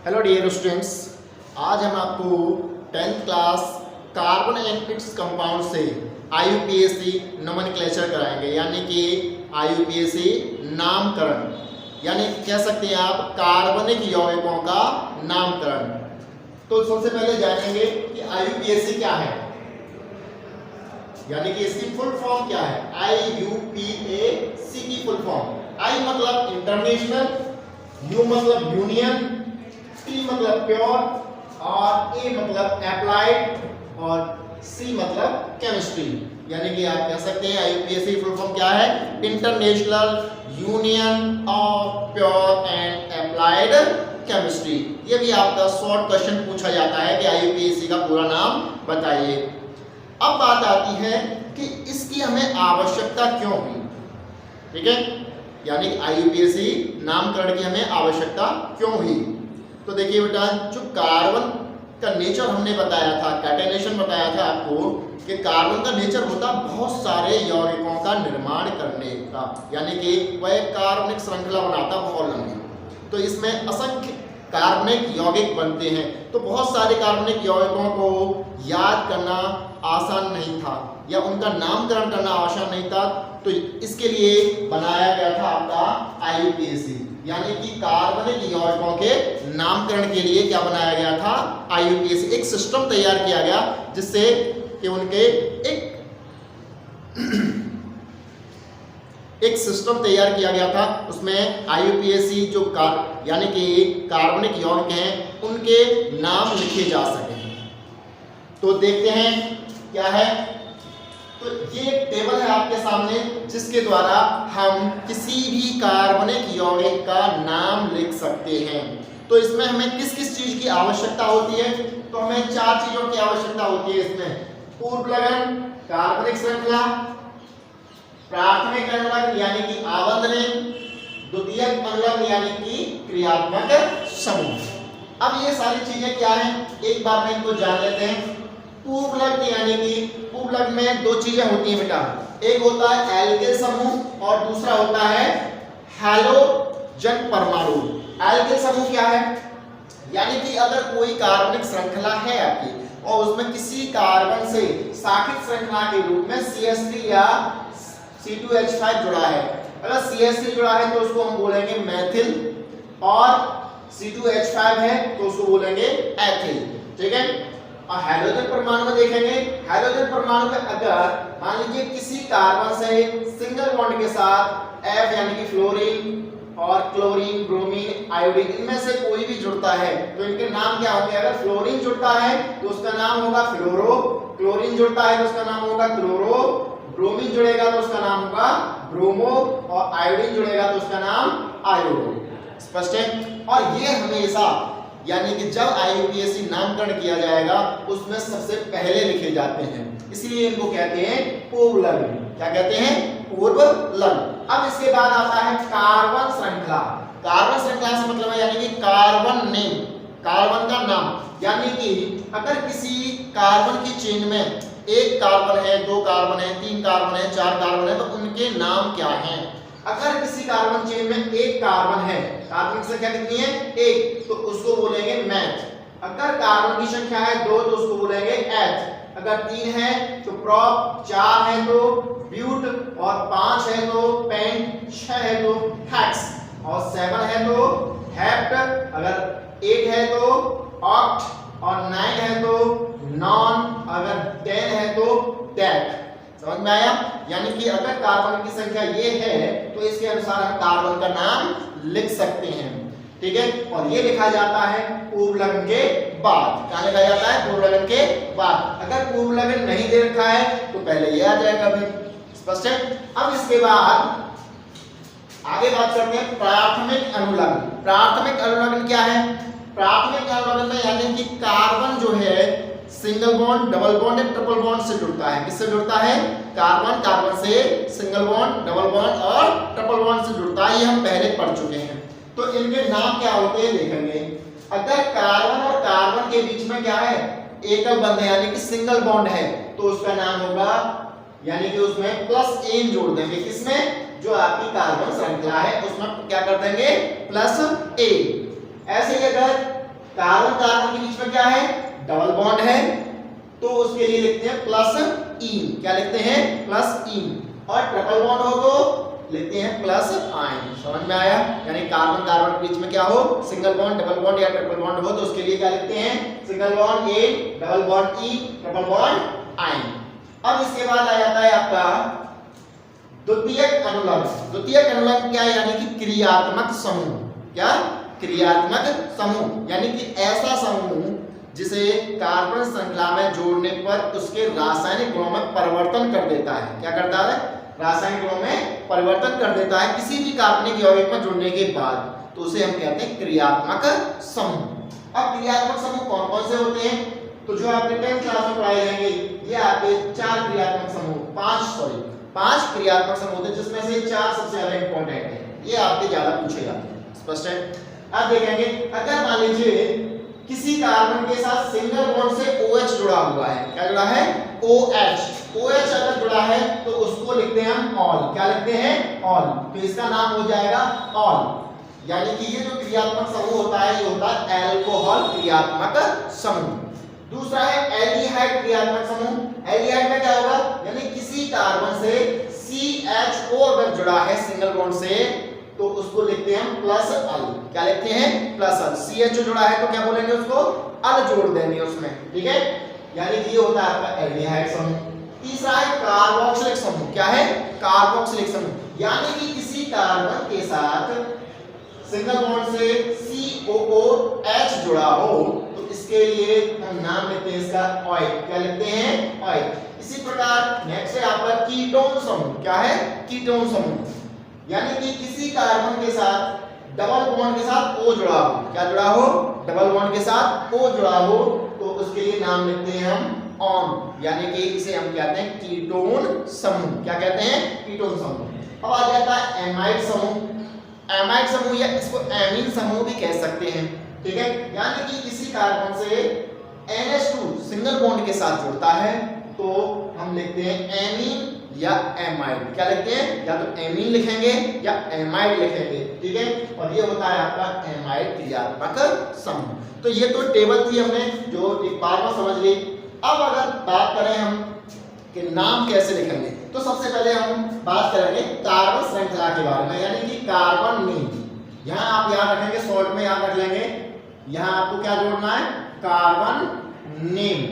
Hello dear students, आज हम आपको 10th class carbon and its compound से आईयूपीएसी नोमेनक्लेचर कराएंगे, यानी कि आईयूपीएसी नामकरण, यानी कह सकते हैं आप कार्बनिक यौगिकों का नामकरण। तो सबसे पहले जानेंगे कि आईयूपीएसी क्या है, यानी कि इसकी फुल फॉर्म क्या है। आईयूपीएसी की फुल फॉर्म, आई मतलब इंटरनेशनल, यू मतलब यूनियन, टी मतलब प्योर और ए मतलब अप्लाइड और सी मतलब केमिस्ट्री। यानी कि आप कह सकते हैं आईयूपीएसी फुल फॉर्म क्या है, international union of pure and applied chemistry. ये भी आपका शॉर्ट क्वेश्चन पूछा जाता है कि आईयूपीएसी का पूरा नाम बताइए। अब बात आती है कि इसकी हमें आवश्यकता क्यों हुई, ठीक है, यानी आईयूपीएसी नामकरण की हमें आवश्यकता क्यों हुई। तो देखिए बेटा, जो कार्बन का नेचर हमने बताया था, कैटेनेशन बताया था आपको कि कार्बन का नेचर होता बहुत सारे यौगिकों का निर्माण करने का, यानी कि वह कार्बनिक श्रृंखला बनाता बहुत लंबी। तो इसमें असंख्य कार्बनिक यौगिक बनते हैं, तो बहुत सारे कार्बनिक यौगिकों को याद करना आसान नहीं था या उनका नामकरण करना आसान नहीं था। तो इसके लिए बनाया गया था आपका आईयूपीएसी, यानी कि कार्बनिक यौगिकों के नामकरण के लिए क्या बनाया गया था, आईयूपीएसी। एक सिस्टम तैयार किया गया जिससे कि उनके एक सिस्टम तैयार किया गया था। उसमें आईयूपीएसी जो यानी कि कार्बनिक यौगिक हैं उनके नाम लिखे जा सके। तो देखते हैं क्या है। तो ये एक टेबल है आपके सामने जिसके द्वारा हम किसी भी कार्बनिक यौगिक का नाम लिख सकते हैं। तो इसमें हमें किस किस चीज की आवश्यकता होती है, तो हमें 4 चीजों की आवश्यकता होती है इसमें। पूर्व लगन, कार्बनिक श्रृंखला, प्राथमिक अनुलग्न यानी कि आबंधन, द्वितीयक अनुलग्न यानी कि क्रियात्मक समूह। अब ये सारी चीजें क्या हैं, एक बार में इनको जान लेते हैं। पूर्व लग्न यानी कि पूर्व लग्न में 2 चीजें होती हैं बेटा, एक होता है एल्केल समूह और दूसरा होता है हैलोजन परमाणु। एल्केल समूह क्या है, यानी कि अगर कोई कार्बनिक श्रृंखला है आपकी और उसमें किसी कार्बन से शाखित श्रृंखला के रूप में CH3 या C2H5 जुड़ा है। अगर CH3 जुड़ा है तो उसको हम बोलेंगे मैथिल और C2H5 है तो उसको बोलेंगे एथिल, ठीक है। और हाइड्रोजन परमाणु में देखेंगे, हाइड्रोजन परमाणु में अगर मान लीजिए किसी कार्बन से सिंगल बॉन्ड के साथ F यानी कि फ्लोरीन और क्लोरीन, ब्रोमीन, आयोडीन, इनमें से कोई भी जुड़ता है तो इनके नाम क्या होंगे। अगर फ्लोरीन जुड़ता है तो उसका नाम होगा फ्लोरो, क्लोरीन जुड़ता है तो उसका नाम होगा क्लोरो, ब्रोमीन जुड़ेगा तो उसका नाम होगा ब्रोमो और आयोडीन जुड़ेगा तो उसका नाम आयोडो। स्पष्ट है। और ये हमेशा यानी कि जब आईयूपीएसी नामकरण किया जाएगा उसमें सबसे पहले लिखे जाते हैं, इसलिए इनको कहते हैं पूर्व लग्न। क्या कहते हैं, पूर्व लग्न। अब इसके बाद आता है कार्बन श्रृंखला। कार्बन श्रृंखला से मतलब है यानी कि कार्बन नेम, कार्बन का नाम, यानी कि अगर किसी कार्बन की चेन में 1 कार्बन है, 2 कार्बन है, 3 कार्बन है, 4 कार्बन है, तो उनके नाम क्या हैं। अगर किसी कार्बन चेन में 1 कार्बन है, कार्बन की संख्या कितनी है 1, तो उसको बोलेंगे मैथ। अगर कार्बन की संख्या है 2 तो उसको बोलेंगे एथ। अगर 3 है तो प्रोप, 4 है तो ब्यूट और 5 है तो पेंट, 6 है तो हेक्स और 7 है तो हेप्ट, अगर 8 है तो ऑक्ट और 9 है तो नॉन, अगर 10 है तो डेक। समझ में आया। यानी कि अगर कार्बन की संख्या ये है तो इसके अनुसार हम कार्बन का नाम लिख सकते हैं, ठीक है। और ये लिखा जाता है पूर्व लग्न के बाद। क्या लिखा जाता है, पूर्व लग्न के बाद। अगर पूर्व लग्न नहीं दे रखा है तो पहले ये आ जाएगा भाई। स्पष्ट है। अब इसके बाद आगे बात करते हैं प्राथमिक अनुलग्न। प्राथमिक अनुलग्न क्या है, प्राथमिक अनुलग्न में यानी कि कार्बन जो है सिंगल बॉन्ड, डबल बॉन्ड या ट्रिपल बॉन्ड से जुड़ता है। किससे जुड़ता है, कार्बन कार्बन से सिंगल बॉन्ड, डबल बॉन्ड और ट्रिपल बॉन्ड से जुड़ता है। ये हम पहले पढ़ चुके हैं। तो इनके नाम क्या होते हैं देखेंगे। अगर कार्बन और कार्बन के बीच में क्या है, एकल बंध है यानी कि सिंगल बॉन्ड है, तो उसका नाम होगा, यानी कि उसमें प्लस एन जोड़ देंगे। किसमें, जो आपकी कार्बन श्रृंखला है उसमें क्या कर देंगे, प्लस ए। ऐसे ही अगर कार्बन कार्बन के बीच में क्या है, डबल बॉन्ड है, तो उसके लिए लिखते हैं प्लस इन। क्या लिखते हैं, प्लस इन। और ट्रिपल बॉन्ड हो तो लिखते हैं प्लस आयन। समझ में आया? यानी कार्बन कार्बन के बीच में क्या हो, सिंगल बॉन्ड, डबल बॉन्ड या ट्रिपल बॉन्ड हो तो उसके लिए क्या लिखते हैं, सिंगल बॉन्ड ए, डबल बॉन्ड ई, ट्रिपल बॉन्ड आयन। अब इसके बाद आ जाता है आपका द्वितीयक अनुलंब। द्वितीयक अनुलंब क्या है, यानी कि क्रियात्मक समूह। क्या, क्रियात्मक समूह, यानी कि ऐसा समूह जिसे कार्बन श्रृंखला में जोड़ने पर उसके रासायनिक गुणों में परिवर्तन कर देता है। क्या करता है, रासायनिक गुणों में परिवर्तन कर देता है किसी भी कार्बनिक यौगिक में जुड़ने के बाद, तो उसे हम कहते हैं क्रियात्मक समूह। अब क्रियात्मक समूह कौन कौन से होते हैं, तो जो आपके 10th क्लास में पढ़ाए जाएंगे ये आपके 4 क्रियात्मक समूह, 5 क्रियात्मक समूह होते हैं, जिसमें से 4 सबसे ज्यादा इंपॉर्टेंट है, ये आपके ज्यादा पूछे जाते हैं। स्पष्ट है? अब देखेंगे, अगर मान लीजिए किसी कार्बन के साथ सिंगल बॉन्ड से OH जुड़ा हुआ है, क्या जुड़ा है, OH अगर जुड़ा है तो उसको लिखते हैं हम ऑल। क्या लिखते हैं, ऑल। तो इसका नाम हो जाएगा ऑल। यानी कि ये जो क्रियात्मक समूह होता है ये होता है अल्कोहल क्रियात्मक समूह। दूसरा है एल्डिहाइड क्रियात्मक समूह। एल्डिहाइड में क्या होगा, यानी किसी कार्बन से CHO अगर जुड़ा है सिंगल बॉन्ड से तो उसको लिखते हैं हम प्लस अल। क्या लिखते हैं, प्लस अल। CHO जुड़ा है तो क्या बोलेंगे, उसको अल जोड़ देंगे उसमें, ठीक है। यानी कि ये होता है आपका एल्डिहाइड समूह। तीसरा है कार्बोक्सिलिक समूह। क्या है, कार्बोक्सिलिक समूह, यानी कि किसी कार्बन के साथ सिंगल बॉन्ड से COOH जुड़ा हो तो इसके लिए हम नाम लेते हैं इसका ऑइक। क्या लिखते हैं, ऑइक। इसी प्रकार नेक्स्ट है आपका कीटोन समूह। क्या है, कीटोन समूह, यानी कि किसी कार्बन के साथ डबल बॉन्ड के साथ O जुड़ा हो। क्या जुड़ा हो, डबल बॉन्ड के साथ O जुड़ा हो तो उसके लिए नाम लिखते हैं हम ऑन, यानी कि इसे हम कहते हैं कीटोन समूह। क्या कहते हैं, कीटोन समूह। अब आ जाता है एमाइड समूह। एमाइड समूह या इसको एमीन समूह भी कह सकते हैं, ठीक है। यानी कि किसी कार्बन से NH2 सिंगल बॉन्ड के साथ जुड़ता है तो हम लिखते हैं एमीन या एमाइड। क्या लिखते हैं, या तो एमीन लिखेंगे या एमाइड लिखेंगे, ठीक है। और ये होता है आपका एमाइड क्रियात्मक समूह। तो ये तो टेबल थी, हमने जो एक बार में समझ ली। अब अगर बात करें हम कि नाम कैसे लिखेंगे, तो सबसे पहले हम बात करेंगे कार्बन श्रृंखला के बारे में, यानी कि कार्बन नेम। यहाँ आप याद रखेंगे, शॉर्ट में याद रख लेंगे, यहाँ आपको क्या जोड़ना है, कार्बन नेम,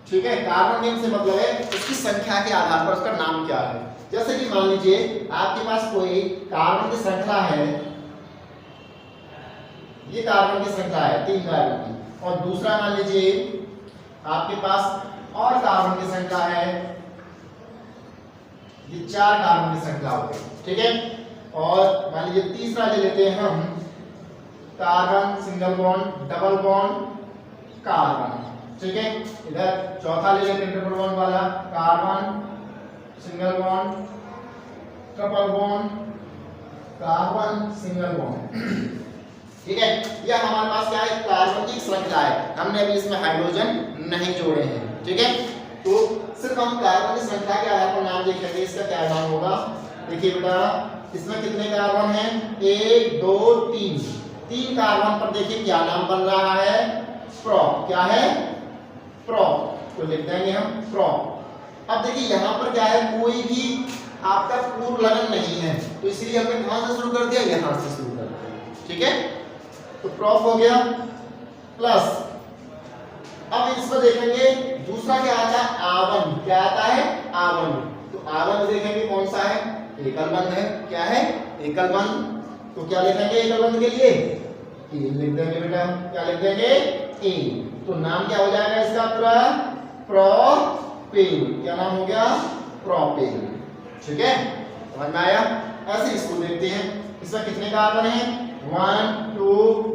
ठीक है। कार्बन नेम से मतलब है उसकी संख्या के आधार पर उसका नाम क्या है। जैसे कि मान लीजिए आपके पास कोई कार्बन की श्रृंखला है, ये कार्बन की श्रृंखला है 3 कार्बन की, और दूसरा मान लीजिए आपके पास और कार्बन की श्रृंखला है, ये 4 कार्बन की श्रृंखला हो गई, ठीक है। और मान लीजिए तीसरा ले लेते हैं हम carbon single bond double bond carbon, ठीक है। इधर चौथा ले लेते हैं ट्रिपल बॉन्ड वाला, carbon single bond triple bond carbon single bond, ठीक है। यह हमारे पास क्या है, कार्बन की श्रृंखला है। हमने अभी इसमें हाइड्रोजन नहीं जोड़े हैं, ठीक है। तो सिर्फ हम कार्बन की श्रृंखला के आधार पर नाम लिखेंगे, इसका क्या नाम होगा। देखिए बेटा, इसमें कितने कार्बन हैं, 1 2 3, 3 कार्बन पर देखिए क्या नाम बन रहा है, प्रोप। क्या है, प्रोप, तो लिख देंगे हम प्रोप। अब देखिए यहाँ पर क्या है, कोई भी आपका पूर्व लगन नहीं है, तो इसलिए हमने कहां से शुरू कर दिया, यहां से शुरू कर दिया, ठीक है। तो प्रोप हो गया प्लस। अब इसमें देखेंगे दूसरा क्या आता है, आवन। क्या आता है, आवन। तो आवन देखेंगे कौन सा है, एकल बंध है। क्या है, एकल बंध। तो क्या लिखेंगे एकल बंध के लिए, एन लिख देंगे बेटा। क्या लिख देंगे, एन। तो नाम क्या हो जाएगा इसका पूरा, प्रोपेन। क्या नाम हो गया, प्रोपेन, ठीक है। समझ में आया। ऐसे इसको देखते हैं, इसमें कितने कार्बन हैं, 1 2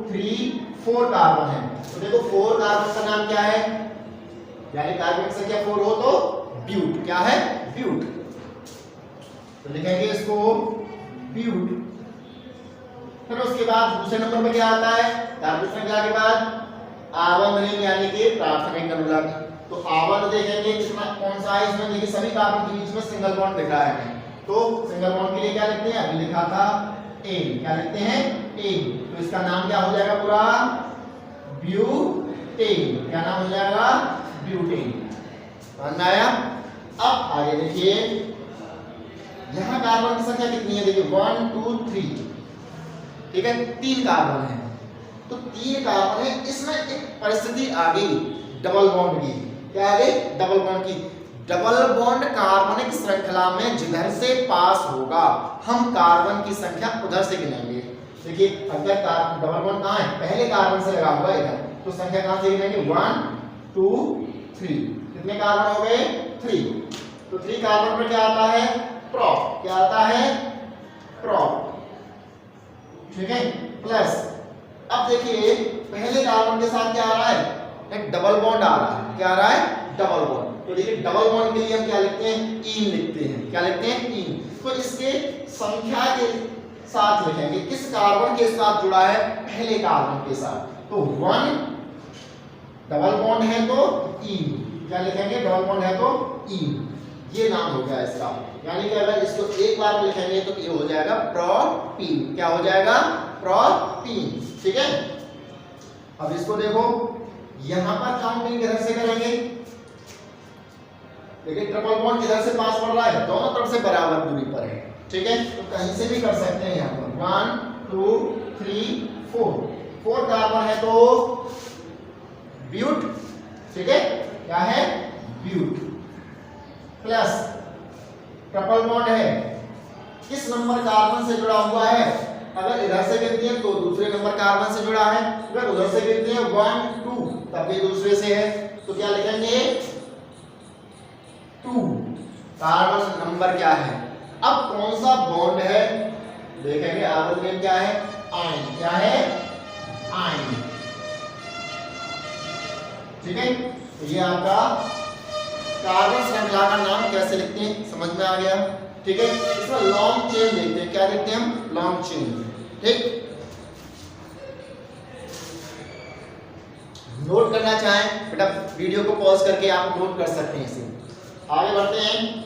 3 4 कार्बन है। तो देखो 4 कार्बन का नाम क्या है, यानी कार्बन की संख्या 4 हो तो ब्यूट। क्या है, ब्यूट। तो लिखेंगे इसको ब्यूट। फिर उसके बाद दूसरे नंबर पे क्या आता है, कार्बन श्रृंखला के बाद आवन रिंग, यानी कि प्राथमिक अनुलंब। तो आवन देखेंगे कितना, कौन सा है इसमें, देखिए सभी कार्बन के बीच में सिंगल बॉन्ड दिख रहा है, तो सिंगल बॉन्ड के लिए क्या लिखते हैं, अभी लिखा था एन। क्या लिखते हैं, एन। तो इसका नाम क्या हो जाएगा पूरा, ब्यूटेन। क्या नाम हो जाएगा, ब्यूटेन। समझ में आया। अब आगे देखिए, यहां कार्बन की संख्या कितनी है, देखिए 1 2 3, ठीक है, 3 कार्बन है। तो 3 कार्बन है, इसमें एक परिस्थिति आ गई डबल बॉन्ड की। क्या आ गई, डबल बॉन्ड की। डबल बॉन्ड कार्बनिक श्रृंखला में जिधर से पास होगा हम कार्बन की संख्या उधर से गिनेंगे। देखिए अगर डबल बॉन्ड कहां है, पहले कार्बन से लगा हुआ है इधर, तो संख्या कहां से गिनेंगे, 1 2 3। कितने कार्बन हो गए, 3। तो 3 कार्बन पर क्या आता है, प्रॉप। क्या आता है, प्रॉप, ठीक है, प्लस। अब देखिए पहले कार्बन के साथ क्या आ रहा है, एक डबल बॉन्ड आ रहा है। क्या आ रहा है, डबल बॉन्ड। तो देखिए डबल बॉन्ड के लिए हम क्या लिखते हैं, इन लिखते हैं। क्या लिखते हैं, इन। तो इसके संख्या के साथ लिखेंगे, किस कार्बन के साथ जुड़ा है, पहले कार्बन के साथ। तो 1 डबल बॉन्ड है तो इन, क्या लिखेंगे, डबल बॉन्ड है तो इन। ये नाम हो गया इसका। यानी कि अगर इसको एक बार लिखेंगे तो ये हो जाएगा प्रोपीन। क्या हो जाएगा, प्रोपीन, ठीक है। अब इसको देखो, यहां पर काउंटिंग किधर से करेंगे, देखिए ट्रिपल बॉन्ड किधर से पास पड़ रहा है, दोनों तरफ से बराबर दूरी पर है, ठीक है। तो कहीं से भी कर सकते हैं। यहां पर 1 2 3 4 कार्बन है तो ब्यूट, ठीक है, क्या है, ब्यूट। प्लस ट्रिपल बॉन्ड है, किस नंबर कार्बन से जुड़ा हुआ है, अगर इधर से गिनती है तो दूसरे नंबर कार्बन से जुड़ा है, अगर उधर से गिनती है 1 2 तब भी दूसरे से है। तो क्या लिखेंगे, 2। कार्बन नंबर क्या है। अब कौन सा बॉन्ड है, देखेंगे आर्गन नेम क्या है, आयन। क्या है, आयन, ठीक है। तो ये आपका कार्बन श्रृंखला का नाम कैसे लिखते हैं समझ में आ गया, ठीक है। इसमें लॉन्ग चेन देखते हैं, क्या देखते हैं हम, लॉन्ग चेन, ठीक। नोट करना चाहें बेटा वीडियो को पॉज करके आप नोट कर सकते हैं इसे। आगे बढ़ते हैं।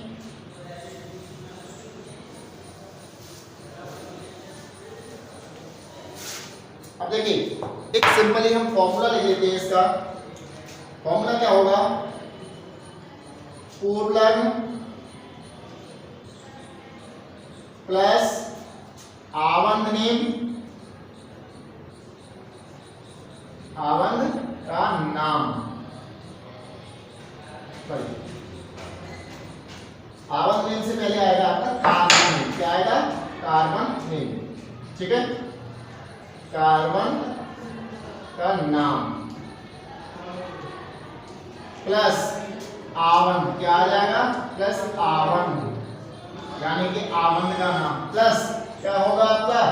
अब देखिए एक सिंपली हम फॉर्मूला लिख लेते हैं इसका। फॉर्मूला क्या होगा, पूर्वलग्न प्लस आवंध नेम, आवंध का नाम, आवंध नेम से पहले आएगा आपका कार्बन नेम। क्या आएगा, कार्बन नेम, ठीक है, कार्बन का नाम प्लस आवंध। क्या आ जाएगा, प्लस आवंध, यानी कि आवंध का नाम प्लस क्या होगा आपका,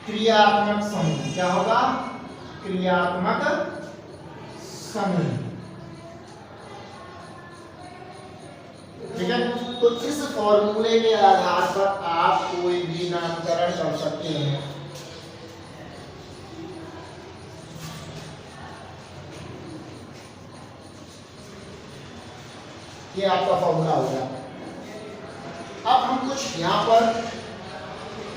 क्रियात्मक समूह। क्या होगा, क्रियात्मक समूह, ठीक है। तो इस फॉर्मूले के आधार पर आप कोई भी नामकरण कर सकते हैं। ये आपका फॉर्मूला हो गया। अब हम कुछ यहाँ पर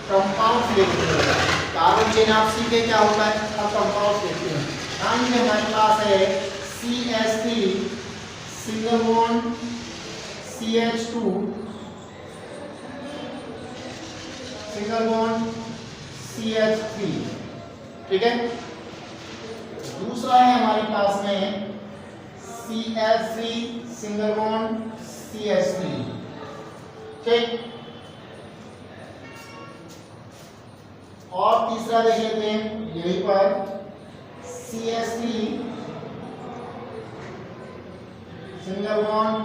कंपाउंड देखते हैं। कार्बन चेन आप सीखे क्या होता है, अब कंपाउंड देखते हैं। ध्यान में हमारे पास है CH3 single bond CH2 single bond CH3, ठीक है। दूसरा है हमारे पास में CH3 सिंगल बॉन्ड CH3, ठीक। और तीसरा देख लेते हैं यहीं पर CH3 सिंगल बॉन्ड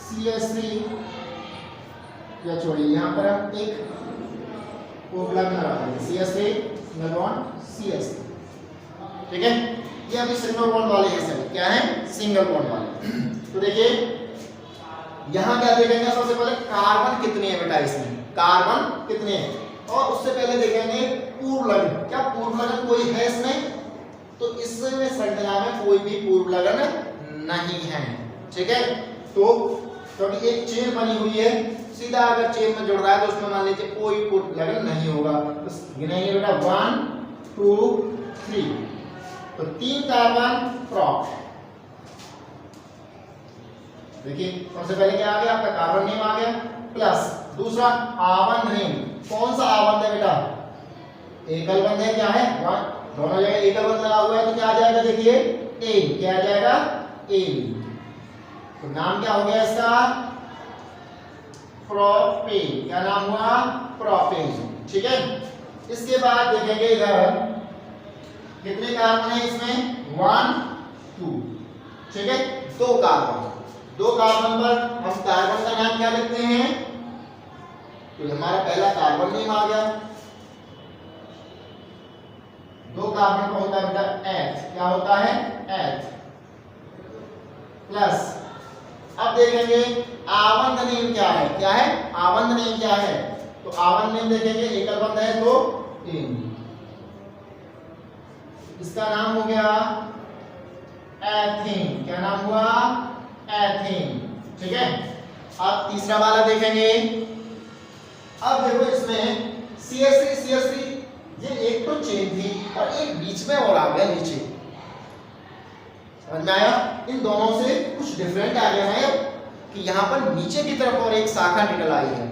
CH3, या छोड़िए यहाँ पर हम एक उपलब्ध रखेंगे CH3 सिंगल बॉन्ड CH3, ठीक है। ये अभी सिंगल बॉन्ड वाले हैं सभी, क्या है, सिंगल बॉन्ड वाले। तो देखिए यहां क्या देखेंगे, सबसे पहले कार्बन कितने हैं बेटा इसमें, कार्बन कितने हैं, और उससे पहले देखेंगे पूर्व लग्न। क्या पूर्व लग्न कोई है इसमें, तो इसमें श्रृंखला में कोई भी पूर्व लग्न नहीं है, ठीक है। तो क्योंकि एक चेन बनी हुई है सीधा अगर चेन में जुड़ रहा है तो उसमें मान लीजिए कोई पुट लेवल नहीं होगा। तो गिनेंगे बेटा 1 2 3, तो 3 कार्बन प्रॉप। देखिए सबसे पहले क्या आ गया आपका कार्बन नेम आ गया, प्लस दूसरा आबंध नेम। कौन सा आबंध है बेटा? एकल बंध है। क्या है? दोनों जगह एकल बंध लगा हुआ है तो क्या आ जाएगा? देखिए एन, क्या आ जाएगा? एन। तो नाम क्या हो गया इसका? प्रोपेन। क्या नाम हुआ? प्रोपेन। ठीक है, इसके बाद देखेंगे इधर कितने कार्बन है इसमें? 1 2। ठीक है, 2 कार्बन। 2 कार्बन पर हम कार्बन का नाम क्या लिखते हैं? तो हमारा पहला कार्बन नेम आ गया। 2 कार्बन का होता है बेटा एच। क्या होता है? एच। प्लस अब देखेंगे आबंध नेम क्या है? क्या है? आबंध नेम क्या है? तो आबंध नेम देखेंगे एकल बंध है तो इन। इसका नाम हो गया एथीन। क्या नाम हुआ? एथीन। ठीक है, अब तीसरा वाला देखेंगे। अब देखो इसमें CH3 ये एक तो चेन थी और एक बीच में और आ गया नीचे। समझ में आया? इन दोनों से कुछ डिफरेंट आ गया है कि यहाँ पर नीचे की तरफ और एक शाखा निकल आई है।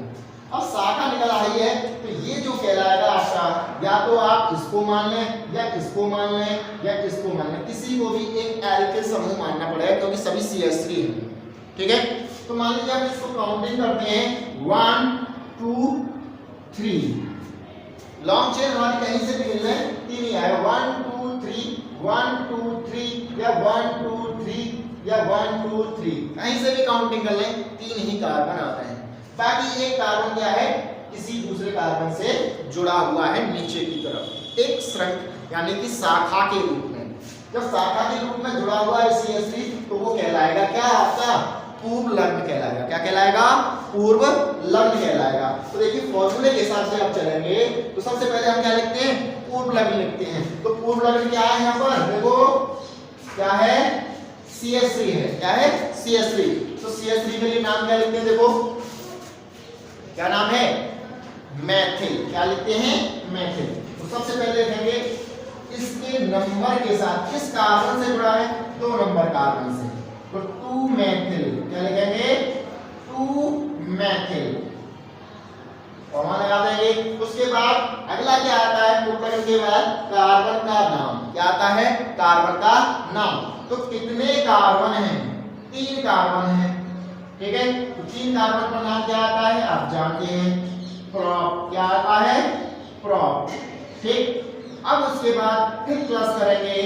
अब शाखा निकल आई है तो ये जो कहलाएगा आपका, या तो आप इसको मान लें या इसको मान लें या इसको मान लें, किसी को भी एक एल्किल समूह मानना पड़ेगा क्योंकि सभी CH3 है। ठीक है, तो मान लीजिए हम इसको काउंटिंग करते हैं 1 2 3। लॉन्ग चेन हमारी कहीं से भी मिल रहे 3 ही आएगा। 1 2 3 1 2 3 या 1 2 3 या 1 2 3, कहीं से भी काउंटिंग कर लें 3 ही कार्बन आते हैं। बाकी एक कार्बन क्या है? किसी दूसरे कार्बन से जुड़ा हुआ है नीचे की तरफ, एक श्रृंख यानी कि शाखा के रूप में। जब शाखा के रूप में जुड़ा हुआ है CH3 तो वो कहलाएगा क्या? आपका पूर्व लग्न कहलाएगा। क्या कहलाएगा? पूर्व लग्न कहलाएगा। तो देखिए फॉर्मूले के हिसाब से आप चलेंगे तो सबसे पहले हम क्या लिखते हैं? पूर्व लग्न लिखते हैं। तो पूर्व लग्न क्या है? यहाँ पर देखो क्या है? CH3 है। क्या है? CH3। तो CH3 के लिए नाम क्या लिखते हैं? देखो क्या नाम है? मैथिल। क्या लिखते हैं? मैथिल। तो सबसे पहले देखेंगे इसके नंबर के साथ किस कार्बन से जुड़ा है? 2 नंबर कार्बन से, तो 2 मैथिल। क्या लिखेंगे? 2 मैथिल। कॉमा लगा देंगे। उसके बाद अगला क्या आता है? पूर्वलग्न के बाद कार्बन का नाम। क्या आता है? कार्बन का नाम। तो कितने कार्बन हैं? 3 कार्बन हैं। ठीक है, तो 3 कार्बन का नाम क्या आता है? आप जानते हैं, प्रोप। क्या आता है? प्रोप। ठीक, अब उसके बाद फिर प्लस करेंगे।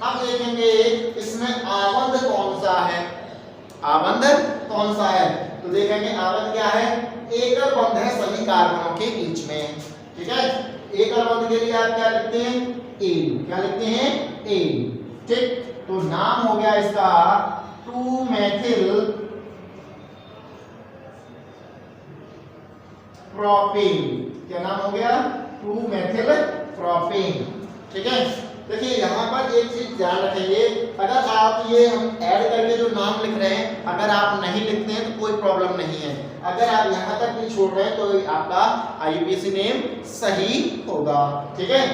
अब देखेंगे इसमें आबंध कौन सा है? आबंध कौन सा है? तो देखेंगे आबंध क्या है? एकल बंध है सभी कार्बनों के बीच में। ठीक है, एकल बंध के लिए आप क्या लिखते हैं? एन। क्या लिखते हैं? एन। ठीक, तो नाम हो गया इसका 2 मैथिल प्रोपेन। क्या नाम हो गया? 2 मैथिल प्रोपेन। ठीक है, देखिए यहाँ पर एक चीज ध्यान रखेंगे, अगर आप ये हम ऐड करके जो नाम लिख रहे हैं अगर आप नहीं लिखते हैं तो कोई प्रॉब्लम नहीं है। अगर आप यहाँ तक भी छोड़ रहे हैं तो आपका IUPAC नेम सही होगा। ठीक है,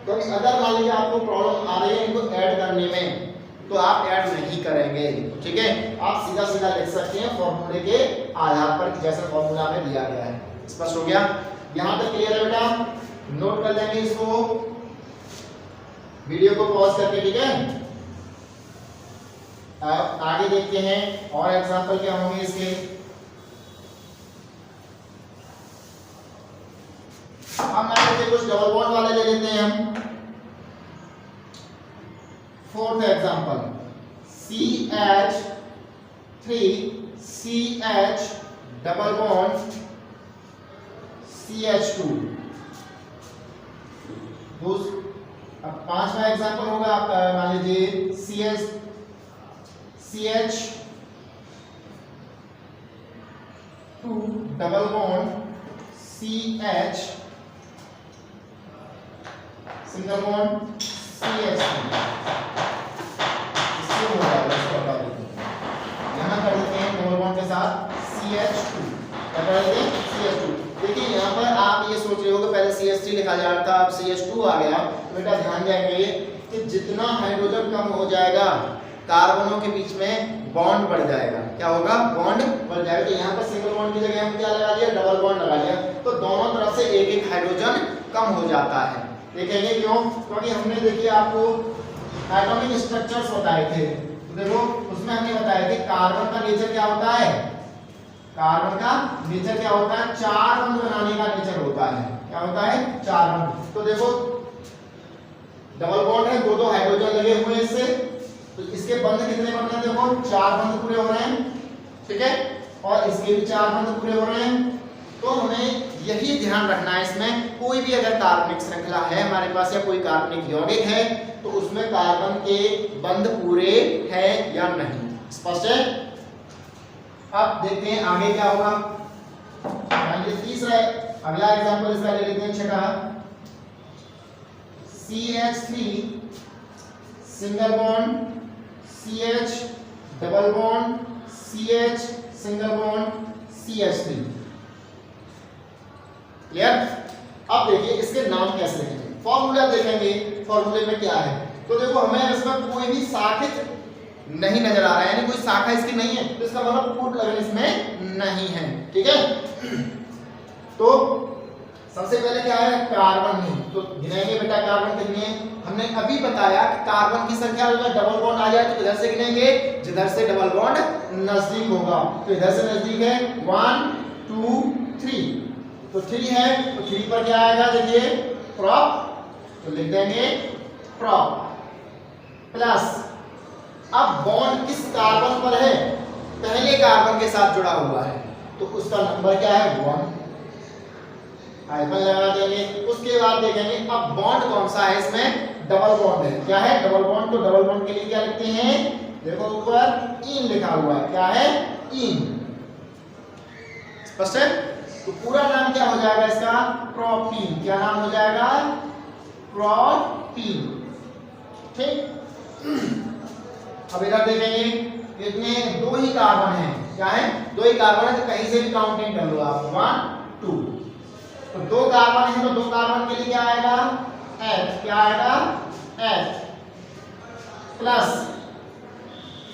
तो अगर मान लीजिए आपको प्रॉब्लम आ रही है इनको ऐड करने में तो आप ऐड नहीं करेंगे। ठीक है, आप सीधा सीधा लिख सकते हैं फॉर्मूले के आधार पर जैसा फॉर्मूला में दिया गया है। स्पष्ट हो गया? यहाँ तक क्लियर है बेटा? नोट कर लेंगे इसको, वीडियो को पॉज करके। ठीक है, अब आगे देखते हैं और एग्जांपल क्या होंगे इसके। अब मान लीजिए कुछ डबल बॉन्ड वाले ले लेते हैं हम। 4th example CH3CH double bond CH2। अब 5वां एग्जांपल होगा आपका, मान लीजिए CH2 double bond CH single bond CH3। इससे हो जाएगा, इसको हटा देते हैं, यहाँ कर देते हैं डबल बॉन्ड के साथ CH2। क्या कह रहे थे CH2। देखिए यहाँ पर आप ये सोच रहे हो कि पहले CH3 लिखा जा रहा था, अब CH2 आ गया। तो बेटा ध्यान देंगे कि जितना हाइड्रोजन कम हो जाएगा कार्बनों के बीच में बॉन्ड बढ़ जाएगा। क्या होगा? बॉन्ड बढ़ जाएगा। तो यहाँ पर सिंगल बॉन्ड की जगह हम क्या लगा दिया? डबल बॉन्ड लगा दिया। तो दोनों तरफ से एक एक हाइड्रोजन कम हो जाता है। देखेंगे क्यों? क्योंकि हमने देखिए आपको एटॉमिक स्ट्रक्चर्स बताए थे। तो देखो उसमें हमने बताया कि कार्बन का नेचर क्या होता है? कार्बन का नेचर क्या होता है? चार बंध बनाने का नेचर होता है। क्या होता है? चार बंध। तो देखो डबल बॉन्ड है, दो दो हाइड्रोजन लगे हुए हैं इससे, तो इसके बंध कितने बन रहे हैं? देखो चार बंध पूरे हो रहे हैं, ठीक है, और इसके भी चार बंध पूरे हो रहे हैं। तो हमें यही ध्यान रखना है, इसमें कोई भी अगर कार्बनिक श्रृंखला है हमारे पास या कोई कार्बनिक यौगिक है तो उसमें कार्बन के बंध पूरे है या नहीं। स्पष्ट है? अब देखते हैं आगे क्या होगा। ये तीसरा अगला एग्जांपल इसका ले लेते हैं, छठा। CH3 single bond CH double bond CH single bond CH3। Clear? अब देखिए इसके नाम कैसे लिखेंगे, फॉर्मूला देखेंगे। फॉर्मूले में क्या है? तो देखो हमें इसमें कोई भी शाखित नहीं नजर आ रहा है, यानी कोई शाखा इसकी नहीं है, तो इसका मतलब फूड लगन इसमें नहीं है। ठीक है, तो सबसे पहले क्या है? कार्बन नहीं, तो गिनेंगे बेटा कार्बन कितने हैं? हमने अभी बताया कि कार्बन की संख्या अगर डबल बॉन्ड आ जाए तो इधर से गिनेंगे, जिधर से डबल बॉन्ड नजदीक होगा। तो इधर से नजदीक है 1 2 3, तो 3 है, तो 3 पर क्या आएगा? देखिए प्रॉप, तो लिख देंगे प्रॉप प्लस। अब बॉन्ड किस कार्बन पर है? पहले कार्बन के साथ जुड़ा हुआ है, तो उसका नंबर क्या है? 1, हाइफन लगा देंगे। उसके बाद देखेंगे अब बॉन्ड कौन सा है इसमें? डबल बॉन्ड है। क्या है? Double bond. तो डबल बॉन्ड के लिए क्या लिखते हैं? देखो ऊपर इन लिखा हुआ है, क्या है? इन। स्पष्ट है? तो पूरा नाम क्या हो जाएगा इसका? प्रोपीन। क्या नाम हो जाएगा? प्रोपीन। ठीक, अब इधर देखेंगे कितने? 2 ही कार्बन है। क्या है? 2 ही कार्बन है, तो कहीं से भी काउंटिंग कर लो आप। 1 2, तो 2 कार्बन है, तो 2 कार्बन के लिए क्या आएगा? H। क्या आएगा? H प्लस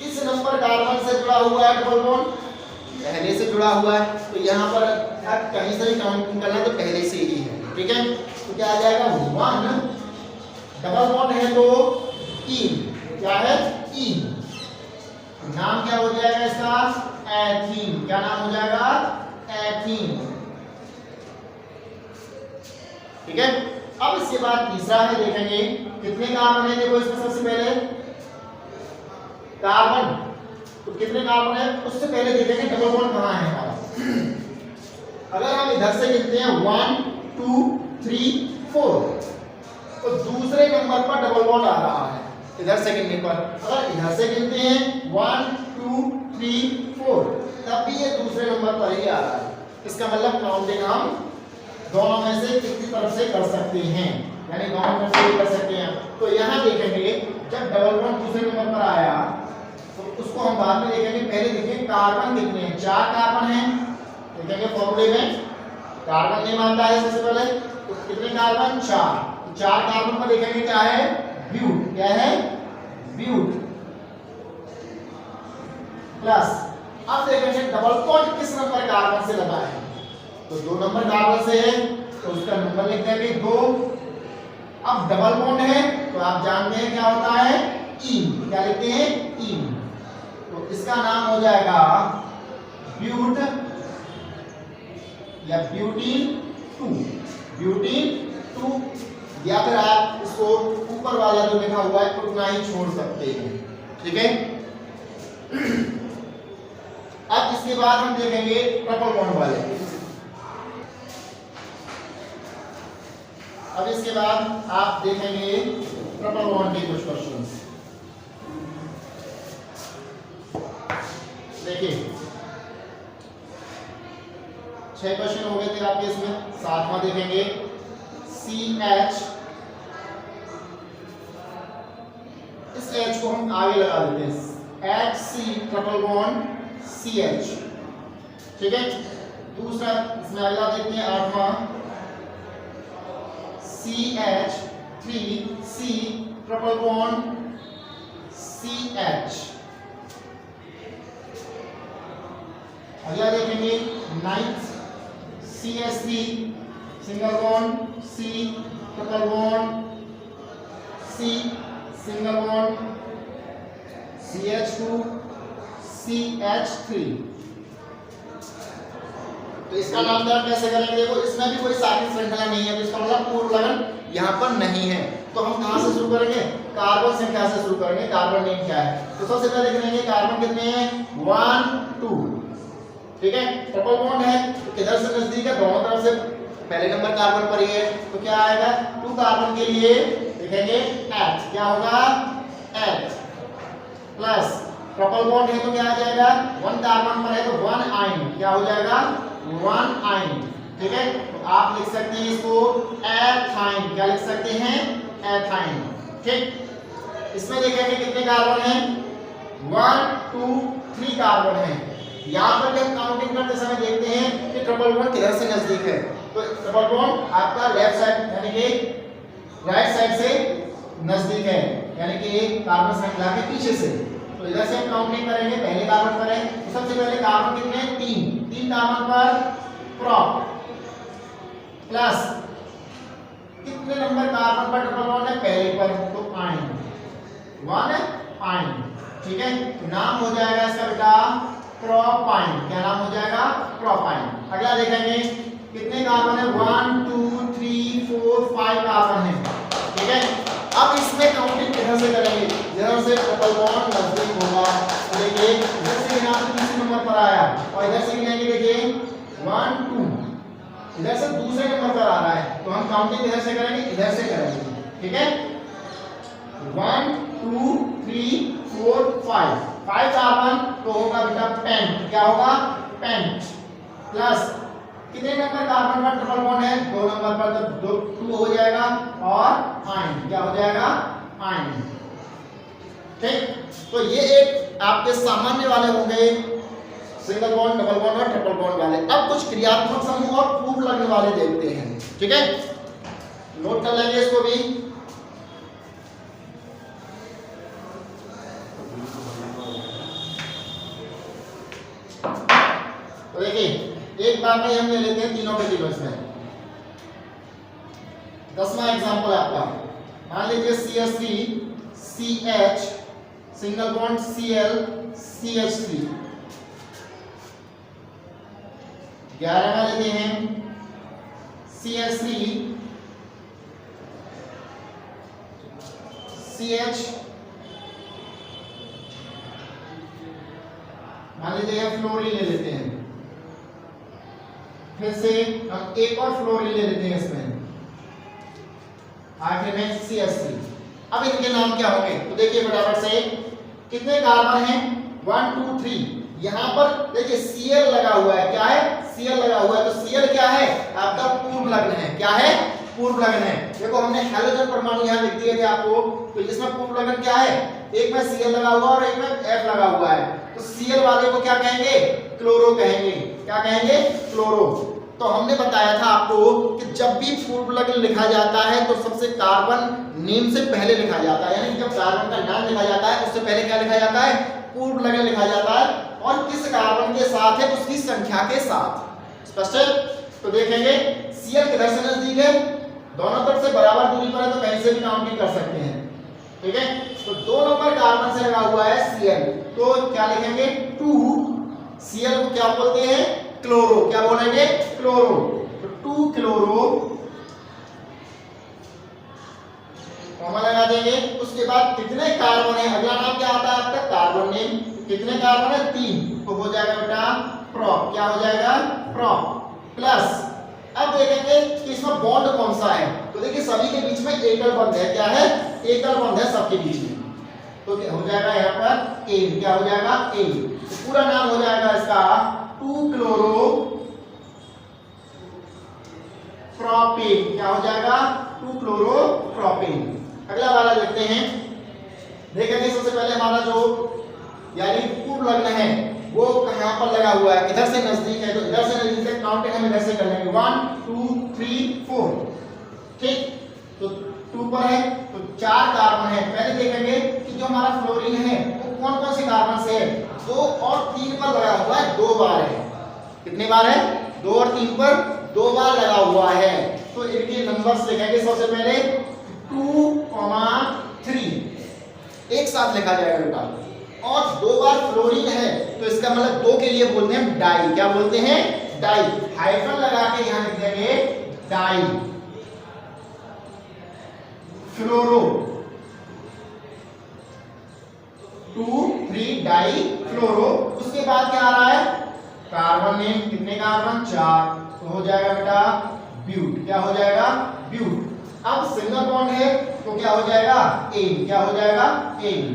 इस नंबर कार्बन से जुड़ा हुआ है डबल बॉन्ड, पहले से जुड़ा हुआ है, तो यहाँ पर कहीं से भी काउंटिंग करना तो पहले से ही है। ठीक है, तो क्या आ जाएगा? 1, डबल बॉन्ड है तो इन। क्या है? इन। नाम क्या हो जाएगा इसका? एथीन। क्या नाम हो जाएगा? एथीन। ठीक है, अब इसके बाद तीसरा है, देखेंगे कितने कार्बन है। देखो इसमें सबसे पहले कार्बन, तो कितने कार्बन है उससे पहले देखेंगे डबल बॉन्ड कहां है हमारा। अगर हम इधर से गिनते हैं 1 2 3 4, तो दूसरे नंबर पर डबल बॉन्ड आ रहा है इधर से गिनने पर। अगर इधर से गिनते हैं 1 2 3 4, तब भी ये दूसरे नंबर पर ही आ रहा है। इसका मतलब काउंटिंग हम दोनों में से किसी तरफ से कर सकते हैं, यानी दोनों में से कर सकते हैं। तो यहाँ देखेंगे जब डबल बॉन्ड दूसरे नंबर पर आया तो उसको हम बाद में देखेंगे। पहले देखिए कार्बन कितने हैं? 4 कार्बन हैं। देखेंगे फॉर्मूले में कार्बन नेम आता है सबसे पहले, तो कितने कार्बन? 4। तो 4 कार्बन पर देखेंगे क्या है? ब्यूट। क्या है? But plus. अब देखेंगे डबल बॉन्ड किस नंबर कार्बन से लगा है, तो 2 नंबर कार्बन से है, तो उसका नंबर लिख देंगे 2। अब डबल बॉन्ड है तो आप जानते हैं क्या होता है? इन। क्या लिखते हैं? इन। तो इसका नाम हो जाएगा ब्यूट या ब्यूटीन 2। ब्यूटीन 2, या फिर आप इसको ऊपर वाला जो लिखा हुआ है उतना ही छोड़ सकते हैं। ठीक है, अब इसके बाद हम देखेंगे ट्रिपल बॉन्ड वाले। अब इसके बाद आप देखेंगे ट्रिपल बॉन्ड के कुछ क्वेश्चंस। देखिए 6 क्वेश्चन हो गए थे आपके इसमें, 7वां देखेंगे CH। इस H को हम आगे लगा देते हैं, HC ट्रिपल बॉन्ड CH। ठीक है, दूसरा इसमें अगला देखते हैं 8वां CH3C ट्रिपल बॉन्ड CH। अगला देखेंगे 9th CH3 single bond C triple bond C single bond CH2 CH3। तो इसका नामकरण कैसे करेंगे? देखो इसमें भी कोई साखित श्रृंखला नहीं है, तो इसका मतलब पूर्व लगन यहाँ पर नहीं है। तो हम कहाँ से शुरू करेंगे? कार्बन संख्या से शुरू करेंगे। कार्बन नेम क्या है? तो सबसे पहले देख लेंगे कार्बन कितने हैं? 1 2। ठीक है, ट्रिपल बॉन्ड है तो किधर से नजदीक है? दोनों तरफ से पहले नंबर कार्बन पर ही है, तो क्या आएगा? 2 कार्बन के लिए लिखेंगे H। क्या होगा? H प्लस ट्रिपल बॉन्ड है तो क्या आ जाएगा? 1 कार्बन पर है तो 1 आयन। क्या हो जाएगा? 1 आयन। ठीक है, तो आप लिख सकते हैं इसको एथाइन। क्या लिख सकते हैं? एथाइन। ठीक, इसमें देखेंगे कितने कार्बन हैं? 1 2 3 कार्बन हैं। यहाँ पर जब काउंटिंग करते समय देखते हैं कि ट्रिपल बॉन्ड किधर से नजदीक है, तो ट्रिपल बॉन्ड आपका लेफ्ट साइड यानी कि राइट साइड से नजदीक है, यानी कि कार्बन श्रृंखला के पीछे से। तो इधर से हम काउंटिंग करेंगे, पहले कार्बन पर है तो सबसे पहले कार्बन कितने हैं? 3 कार्बन पर प्रॉप प्लस कितने नंबर कार्बन पर ट्रिपल बॉन्ड है? पहले पर, तो आयन 1 आयन। ठीक है, नाम हो जाएगा इसका बेटा प्रोपाइन। क्या नाम हो जाएगा? प्रोपाइन। अगला देखेंगे कितने कार्बन है? 1 2 3 4 5 कार्बन है। ठीक है, अब इसमें काउंटिंग किधर से करेंगे? इधर से ट्रिपल बॉन्ड नजदीक होगा, देखिए इधर से गिना तो तीसरे नंबर पर आया और इधर से गिनेंगे, देखिए 1 2, इधर से दूसरे नंबर पर आ रहा है, तो हम काउंटिंग इधर से करेंगे, इधर से करेंगे। ठीक है, 1 2 3 4 5 कार्बन तो होगा बेटा पेंट। क्या होगा? पेंट प्लस कितने नंबर कार्बन पर ट्रिपल बॉन्ड है? 2 नंबर पर, तो 2 हो जाएगा और आयन। क्या हो जाएगा? आयन। ठीक, तो ये एक आपके सामान्य वाले हो गए सिंगल बॉन्ड, डबल बॉन्ड और ट्रिपल बॉन्ड वाले। अब कुछ क्रियात्मक समूह और पूर्व लगन वाले देखते हैं। ठीक है, नोट कर लेंगे इसको भी। तो देखिए एक बार में हम ले लेते हैं तीनों के तीनों इसमें। 10वां एग्जांपल है आपका, मान लीजिए CH3 CH single bond Cl CH3। 11वां लेते हैं CH3 CH, मान लीजिए फ्लोरीन ले लेते हैं, फिर से हम एक और फ्लोरीन ले लेते हैं इसमें, आखिर में CH3। अब इनके नाम क्या होंगे? तो देखिए फटाफट से कितने कार्बन हैं? 1 2 3। यहाँ पर देखिए Cl लगा हुआ है। क्या है? Cl लगा हुआ है, तो Cl क्या है? आपका पूर्व लग्न है। क्या है? पूर्व लग्न है। देखो हमने हैलोजन परमाणु यहाँ लिख दिए थे आपको, तो इसमें पूर्व लग्न क्या है? एक में Cl लगा हुआ और एक में F लगा हुआ है, तो Cl वाले को क्या कहेंगे? क्लोरो कहेंगे। क्या कहेंगे? क्लोरो। तो हमने बताया था आपको कि जब भी पूर्व लग्न लिखा जाता है तो सबसे कार्बन नेम से पहले लिखा जाता है, यानी जब कार्बन का नाम लिखा जाता है उससे पहले क्या लिखा जाता है? पूर्व लग्न लिखा जाता है, और किस कार्बन के साथ है? उसकी संख्या के साथ। स्पष्ट है? तो देखेंगे Cl किधर से नजदीक है? दोनों तरफ से बराबर दूरी पर है, तो कहीं से भी काउंटिंग कर सकते हैं। ठीक है, तो 2 नंबर कार्बन से लगा हुआ है Cl, तो क्या लिखेंगे? 2। Cl को क्या बोलते हैं? क्लोरो। क्या बोलेंगे? क्लोरो। तो 2 क्लोरो कॉमा लगा देंगे। उसके बाद कितने कार्बन है? अगला नाम क्या आता है आपका? Carbon name. कितने कार्बन है? 3, तो हो जाएगा बेटा प्रोप। क्या हो जाएगा? प्रोप प्लस अब देखेंगे कि इसमें बॉन्ड कौन सा है, तो देखिए सभी के बीच में एकल बंध है। क्या है? एकल बंध है सबके बीच में, तो हो जाएगा यहाँ पर एन। क्या हो जाएगा? एन। तो पूरा नाम हो जाएगा इसका 2 क्लोरो प्रोपेन। क्या हो जाएगा? 2 क्लोरो प्रोपेन। अगला वाला देखते हैं। देखेंगे सबसे पहले हमारा जो यानी पूर्व लग्न है वो कहां पर लगा हुआ है, इधर से नजदीक है तो इधर से नजदीक से काउंट हम इधर से कर लेंगे 1 2 3 4। ठीक, तो 2 पर है तो 4 कार्बन है। पहले देखेंगे कि जो हमारा फ्लोरीन है वो कौन कौन से कार्बन से है। 2 और 3 पर लगा हुआ है, 2 बार है। कितनी बार है? 2 और 3 पर 2 बार लगा हुआ है। तो इनके नंबर्स लिखेंगे सबसे पहले 2, 3 एक साथ लिखा जाएगा बेटा। और 2 बार फ्लोरीन है तो इसका मतलब 2 के लिए बोलते हैं डाई। क्या बोलते हैं? डाई। हाइफन लगा के यहां लिख देंगे डाई फ्लोरो 2 3 डाई फ्लोरो। उसके बाद क्या आ रहा है? कार्बन में कितने कार्बन? 4, तो हो जाएगा बेटा ब्यूट। क्या हो जाएगा? ब्यूट। अब सिंगल बॉन्ड है तो क्या हो जाएगा? एन। क्या हो जाएगा? एन।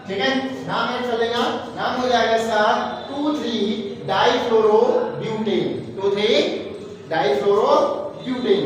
ठीक है, नाम ऐड कर लेना। नाम हो जाएगा इसका 2,3 डाइफ्लोरो ब्यूटेन। 2,3 डाइफ्लोरो ब्यूटेन।